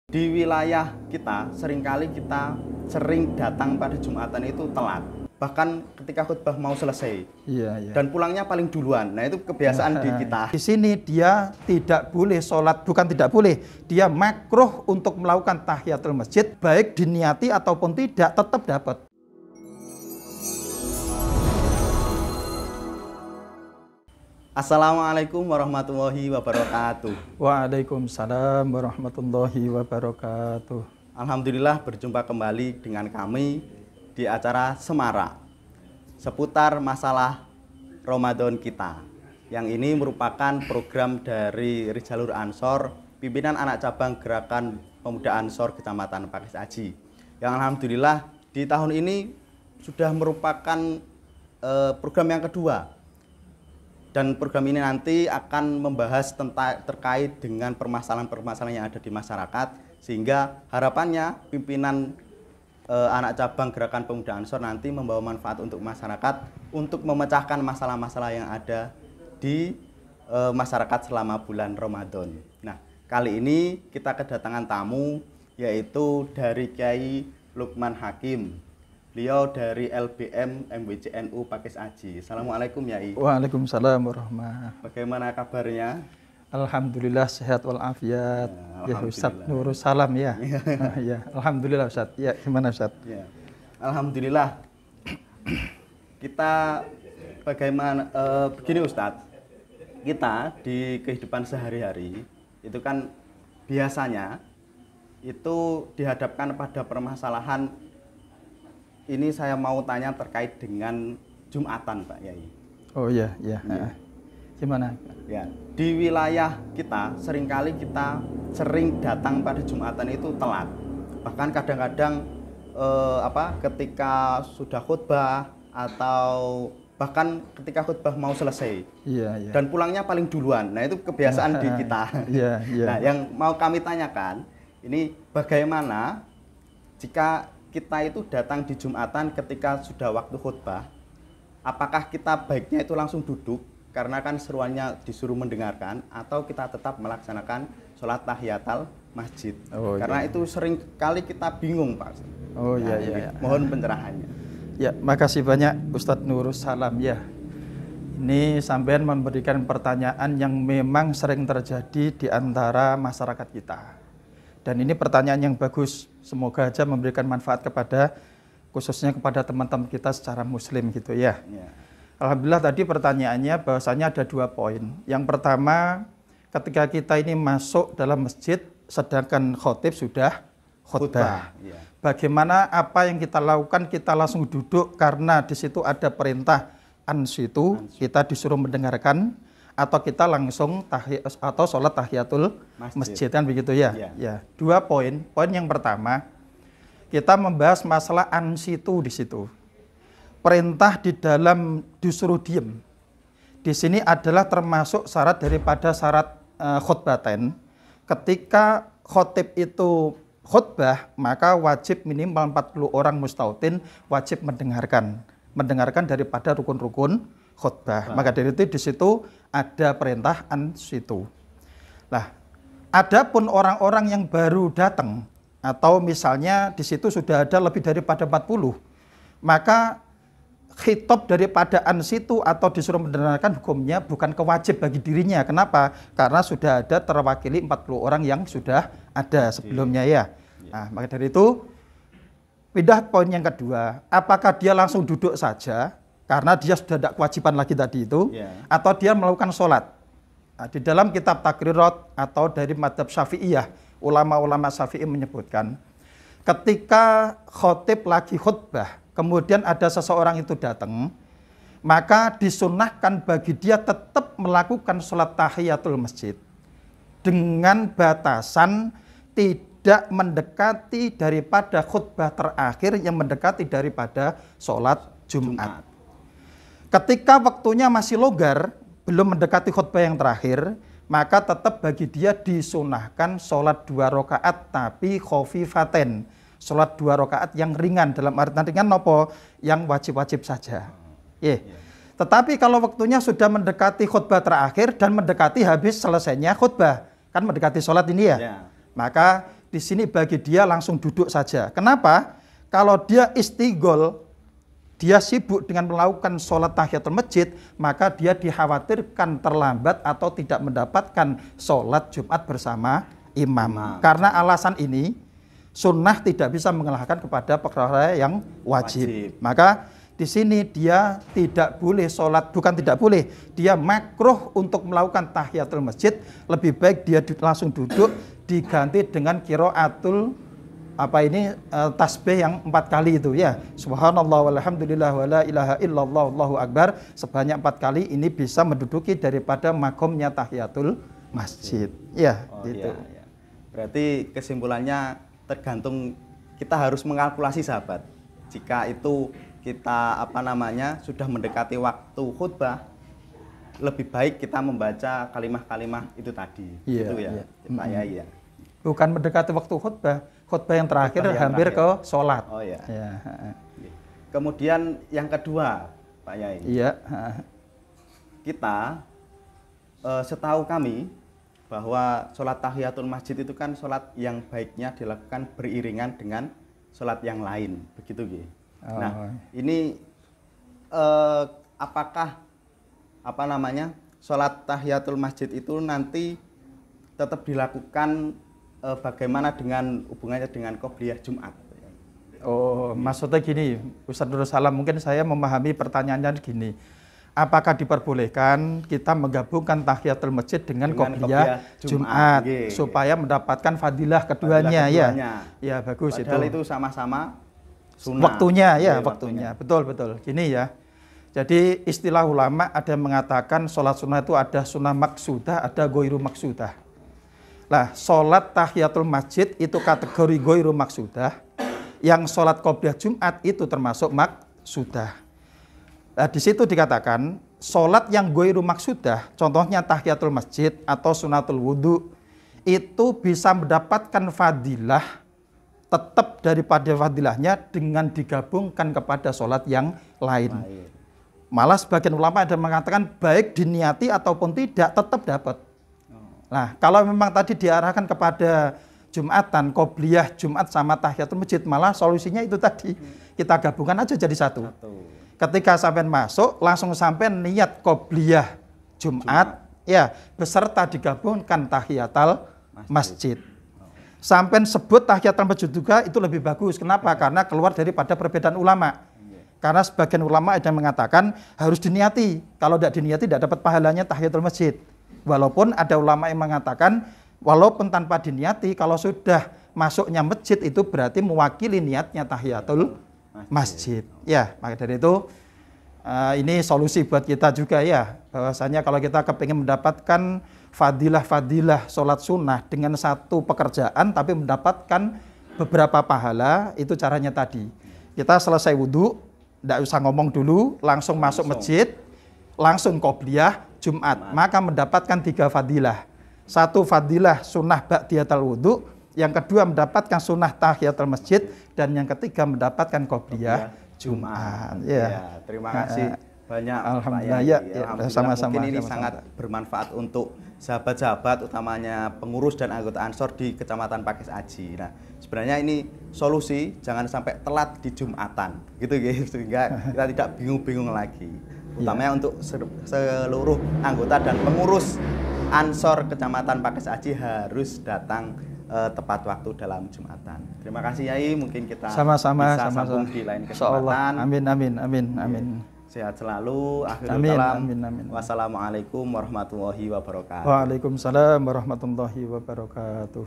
Di wilayah kita, seringkali kita sering datang pada Jumatan itu telat. Bahkan ketika khutbah mau selesai. Iya. Dan pulangnya paling duluan. Nah, itu kebiasaan di kita. Di sini dia tidak boleh sholat, bukan tidak boleh. Dia makruh untuk melakukan tahiyatul masjid, baik diniati ataupun tidak, tetap dapat. Assalamualaikum warahmatullahi wabarakatuh. Waalaikumsalam warahmatullahi wabarakatuh. Alhamdulillah berjumpa kembali dengan kami di acara Semara seputar masalah Ramadan kita. Yang ini merupakan program dari Jalur Ansor, pimpinan anak cabang Gerakan Pemuda Ansor Kecamatan Pakis Aji. Yang alhamdulillah di tahun ini sudah merupakan program yang kedua. Dan program ini nanti akan membahas terkait dengan permasalahan-permasalahan yang ada di masyarakat, sehingga harapannya pimpinan anak cabang Gerakan Pemuda Ansor nanti membawa manfaat untuk masyarakat untuk memecahkan masalah-masalah yang ada di masyarakat selama bulan Ramadan. Nah, kali ini kita kedatangan tamu, yaitu dari Kiai Lukman Hakim. Beliau dari LBM MWCNU Pakis Aji. Assalamualaikum Yai. Waalaikumsalam warahmatullahi. Bagaimana kabarnya? Alhamdulillah sehat walafiat. Ya Ustaz Nurus salam ya. Ya, alhamdulillah Ustaz. Ya, gimana Ustaz? Ya. Alhamdulillah. Kita bagaimana begini Ustaz. Kita di kehidupan sehari-hari itu kan biasanya itu dihadapkan pada permasalahan. Ini saya mau tanya terkait dengan Jumatan, Pak Yai. Oh iya. Gimana? Ya, di wilayah kita seringkali kita sering datang pada Jumatan itu telat. Bahkan kadang-kadang ketika sudah khutbah atau bahkan ketika khutbah mau selesai. Iya. Dan pulangnya paling duluan. Nah, itu kebiasaan di kita. Iya. Nah, yang mau kami tanyakan, ini bagaimana jika kita itu datang di Jumatan ketika sudah waktu khutbah, apakah kita baiknya itu langsung duduk karena kan seruannya disuruh mendengarkan, atau kita tetap melaksanakan sholat tahiyatul masjid? Karena itu sering kali kita bingung, Pak. Iya. Mohon pencerahannya. Ya, makasih banyak Ustadz Nurus salam ya. Ini sampean memberikan pertanyaan yang memang sering terjadi di antara masyarakat kita. Dan ini pertanyaan yang bagus, semoga aja memberikan manfaat khususnya kepada teman-teman kita secara muslim gitu ya. Alhamdulillah tadi pertanyaannya bahwasanya ada 2 poin. Yang pertama, ketika kita ini masuk dalam masjid sedangkan khotib sudah khutbah. Bagaimana apa yang kita lakukan? Kita langsung duduk karena di situ ada perintah ansitu, kita disuruh mendengarkan, atau kita langsung sholat tahiyatul masjid kan begitu ya? Ya. 2 poin. Poin yang pertama, kita membahas masalah ansitu di situ. Perintah di dalam disuruh diem. Di sini adalah termasuk syarat daripada syarat khutbaten. Ketika khotib itu khutbah, maka wajib minimal 40 orang mustautin wajib mendengarkan daripada rukun-rukun khutbah. Maka dari itu di situ ada perintah ansitu. Nah, adapun orang-orang yang baru datang atau misalnya di situ sudah ada lebih daripada 40, maka khitab daripada ansitu atau disuruh mendengarkan hukumnya bukan kewajib bagi dirinya. Kenapa? Karena sudah ada terwakili 40 orang yang sudah ada sebelumnya ya. Nah, maka dari itu pindah poin yang kedua, apakah dia langsung duduk saja karena dia sudah tidak kewajiban lagi tadi itu, atau dia melakukan sholat. Nah, di dalam kitab Takrirat atau dari madhab Syafi'iyah, ulama-ulama Syafi'i menyebutkan, ketika khotib lagi khutbah, kemudian ada seseorang itu datang, maka disunnahkan bagi dia tetap melakukan sholat tahiyatul masjid dengan batasan tidak mendekati daripada khutbah terakhir yang mendekati daripada sholat Jumat. Ketika waktunya masih longgar, belum mendekati khutbah yang terakhir, maka tetap bagi dia disunahkan sholat 2 rakaat tapi khofifaten. Sholat 2 rakaat yang ringan, dalam artian ringan nopo, yang wajib-wajib saja. Tetapi kalau waktunya sudah mendekati khutbah terakhir dan mendekati habis selesainya khutbah, kan mendekati sholat ini ya. Maka di sini bagi dia langsung duduk saja. Kenapa? Kalau dia istighol, dia sibuk dengan melakukan sholat tahiyatul masjid, maka dia dikhawatirkan terlambat atau tidak mendapatkan sholat Jumat bersama imam. Karena alasan ini, sunnah tidak bisa mengalahkan kepada perkara yang wajib. Maka di sini dia tidak boleh sholat, bukan tidak boleh, dia makruh untuk melakukan tahiyatul masjid. Lebih baik dia langsung duduk, diganti dengan qiraatul tasbih yang 4 kali itu ya. Subhanallah walhamdulillah wala ilaha illallah wallahu akbar sebanyak 4 kali. Ini bisa menduduki daripada makomnya tahiyatul masjid. Ya, gitu. Iya. Berarti kesimpulannya tergantung, kita harus mengalkulasi sahabat. Jika itu kita sudah mendekati waktu khutbah, lebih baik kita membaca kalimah-kalimah itu tadi. Gitu ya. Pak Yai ya. Bukan mendekati waktu khutbah yang terakhir hampir ke sholat. Oh ya. Kemudian yang kedua, Pak Yai. Iya. Kita setahu kami bahwa sholat tahiyatul masjid itu kan sholat yang baiknya dilakukan beriringan dengan sholat yang lain, begitu Gi? Nah, ini apakah sholat tahiyatul masjid itu nanti tetap dilakukan bagaimana dengan hubungannya dengan qobliyah Jumat? Oh, maksudnya gini, Ustadz Nurul Salam, mungkin saya memahami pertanyaannya gini. Apakah diperbolehkan kita menggabungkan tahiyatul masjid dengan qobliyah Jumat supaya mendapatkan fadilah keduanya? Ya, bagus. Padahal itu sama-sama sunnah. Waktunya. Betul. Gini ya. Jadi istilah ulama ada yang mengatakan sholat sunnah itu ada sunnah maksudah, ada goiru maksudah. Lah, sholat tahiyatul masjid itu kategori goiru maksudah. Yang sholat qobliyah Jumat itu termasuk maksudah. Nah, di situ dikatakan sholat yang goiru maksudah, contohnya tahiyatul masjid atau sunatul wudhu, itu bisa mendapatkan fadilah tetap daripada fadilahnya dengan digabungkan kepada sholat yang lain. Malah sebagian ulama ada mengatakan baik diniati ataupun tidak tetap dapat. Nah, kalau memang tadi diarahkan kepada Jumatan, qobliyah Jumat sama tahiyatul masjid, malah solusinya itu tadi, kita gabungkan aja jadi satu. Ketika sampai masuk, langsung sampai niat qobliyah Jumat, ya beserta digabungkan tahiyatul masjid. Sampai sebut tahiyatul masjid juga itu lebih bagus. Kenapa? Karena keluar daripada perbedaan ulama. Karena sebagian ulama ada yang mengatakan harus diniati. Kalau tidak diniati tidak dapat pahalanya tahiyatul masjid. Walaupun ada ulama yang mengatakan walaupun tanpa diniati, kalau sudah masuknya masjid itu berarti mewakili niatnya tahiyatul masjid. Ya, maka dari itu ini solusi buat kita juga ya. Bahwasanya kalau kita kepingin mendapatkan fadilah-fadilah sholat sunnah dengan satu pekerjaan tapi mendapatkan beberapa pahala, itu caranya tadi. Kita selesai wudhu, tidak usah ngomong dulu, langsung masuk masjid, langsung qobliyah Jumat, maka mendapatkan 3 fadilah. 1 fadilah sunnah ba'diyatul wudhu, yang kedua mendapatkan sunnah tahiyatul masjid, dan yang ketiga mendapatkan qobliyah Jumat. Ya. Terima kasih banyak Alhamdulillah. Alhamdulillah, Sama-sama. Mungkin ini sangat bermanfaat untuk sahabat-sahabat, utamanya pengurus dan anggota Ansor di Kecamatan Pakis Aji. Nah, sebenarnya ini solusi, jangan sampai telat di Jumatan, gitu sehingga kita tidak bingung-bingung lagi. Utamanya untuk seluruh anggota dan pengurus Ansor Kecamatan Pakis Aji harus datang tepat waktu dalam Jumatan. Terima kasih Yai, mungkin kita bisa sambung di lain kesempatan. Amin. Sehat selalu. Akhirul kalam. Wassalamualaikum warahmatullahi wabarakatuh. Waalaikumsalam warahmatullahi wabarakatuh.